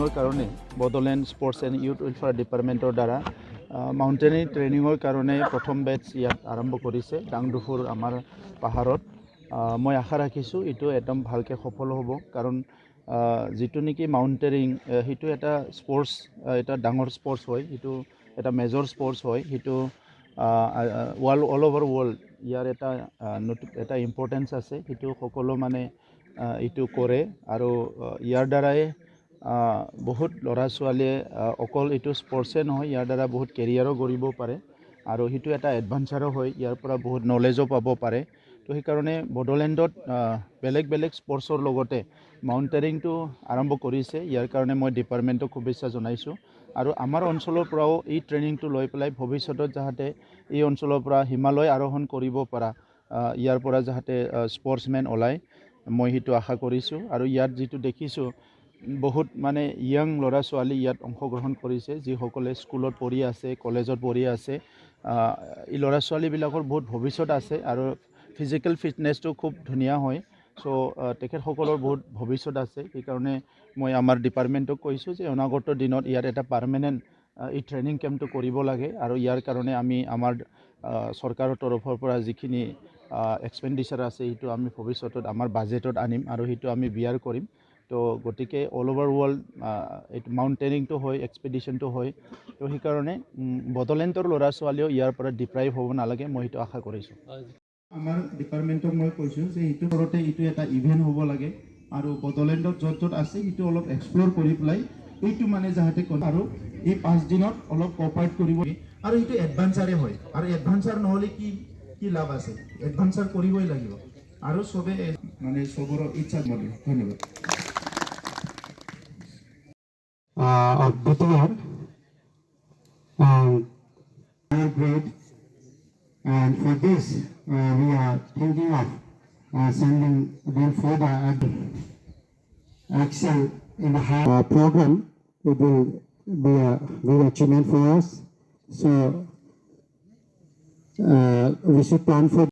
ট্ৰেইনিঙৰ কাৰণে Bodoland sports and youth welfare ডিপাৰ্টমেণ্টৰ দ্বাৰা মাউণ্টেইনিং ট্ৰেইনিঙৰ কাৰণে প্ৰথম বেটছ ইয়াত আৰম্ভ কৰিছে ডাংডুফুৰ আমাৰ পাহাৰত। মই আশা ৰাখিছোঁ এইটো একদম ভালকৈ সফল হ'ব, কাৰণ যিটো নেকি মাউণ্টেইনিং সেইটো এটা স্পৰ্টছ, এটা ডাঙৰ স্পৰ্টছ হয়, সেইটো এটা মেজৰ স্পৰ্টছ হয়, সেইটো অল অভাৰ ৱৰ্ল্ড ইয়াৰ এটা ইম্পৰ্টেঞ্চ আছে, সেইটো সকলো মানে এইটো কৰে। আৰু ইয়াৰ দ্বাৰাই বহুত ল'ৰা ছোৱালীয়ে অকল এইটো স্পৰ্টছে নহয়, ইয়াৰ দ্বাৰা বহুত কেৰিয়াৰো কৰিব পাৰে আৰু সেইটো এটা এডভেঞ্চাৰো হয়, ইয়াৰ পৰা বহুত নলেজো পাব পাৰে। তো সেইকাৰণে বডোলেণ্ডত বেলেগ বেলেগ স্পৰ্টছৰ লগতে মাউণ্টেইনিংটো আৰম্ভ কৰিছে। ইয়াৰ কাৰণে মই ডিপাৰ্টমেণ্টক শুভেচ্ছা জনাইছোঁ। আৰু আমাৰ অঞ্চলৰ পৰাও এই ট্ৰেইনিংটো লৈ পেলাই ভৱিষ্যতত যাতে এই অঞ্চলৰ পৰা হিমালয় আৰোহণ কৰিব পৰা, ইয়াৰ পৰা যাতে স্পৰ্টছমেন ওলায়, মই সেইটো আশা কৰিছোঁ। আৰু ইয়াত যিটো দেখিছোঁ বহুত মানে য়াং ল'ৰা ছোৱালী ইয়াত অংশগ্ৰহণ কৰিছে, যিসকলে স্কুলত পঢ়ি আছে, কলেজত পঢ়ি আছে। এই ল'ৰা ছোৱালীবিলাকৰ বহুত ভৱিষ্যত আছে আৰু ফিজিকেল ফিটনেছটো খুব ধুনীয়া হয়। চ' তেখেতসকলৰ বহুত ভৱিষ্যত আছে। সেইকাৰণে মই আমাৰ ডিপাৰ্টমেণ্টক কৈছোঁ যে অনাগত দিনত ইয়াত এটা পাৰ্মানেণ্ট এই ট্ৰেইনিং কেম্পটো কৰিব লাগে। আৰু ইয়াৰ কাৰণে আমি আমাৰ চৰকাৰৰ তৰফৰ পৰা যিখিনি এক্সপেণ্ডিচাৰ আছে সেইটো আমি ভৱিষ্যতত আমাৰ বাজেটত আনিম আৰু সেইটো আমি বিয়াৰ কৰিম। তো গতিকে অল অভাৰ ৱৰ্ল্ড এইটো মাউণ্টেইনিংটো হয়, এক্সপেডিশ্যনটো হয়। তো সেইকাৰণে বডোলেণ্ডৰ ল'ৰা ছোৱালীও ইয়াৰ পৰা ডিপ্ৰাইভ হ'ব নালাগে, মই সেইটো আশা কৰিছোঁ। আমাৰ ডিপাৰ্টমেণ্টক মই কৈছোঁ যে এইটো ঘৰতে এইটো এটা ইভেণ্ট হ'ব লাগে আৰু বডোলেণ্ডত য'ত য'ত আছে সেইটো অলপ এক্সপ্ল'ৰ কৰি পেলাই এইটো মানে যাতে আৰু এই 5 দিনত অলপ কপাৰেট কৰিব। আৰু এইটো এডভেঞ্চাৰে হয়, আৰু এডভেঞ্চাৰ নহ'লে কি লাভ আছে? এডভেঞ্চাৰ কৰিবই লাগিব আৰু চবে মানে চবৰে ইচ্ছা মতে। ধন্যবাদ। Of BTR and grade, and for this we are thinking of sending them for the action in the program. It will be a good achievement for us, so we should plan for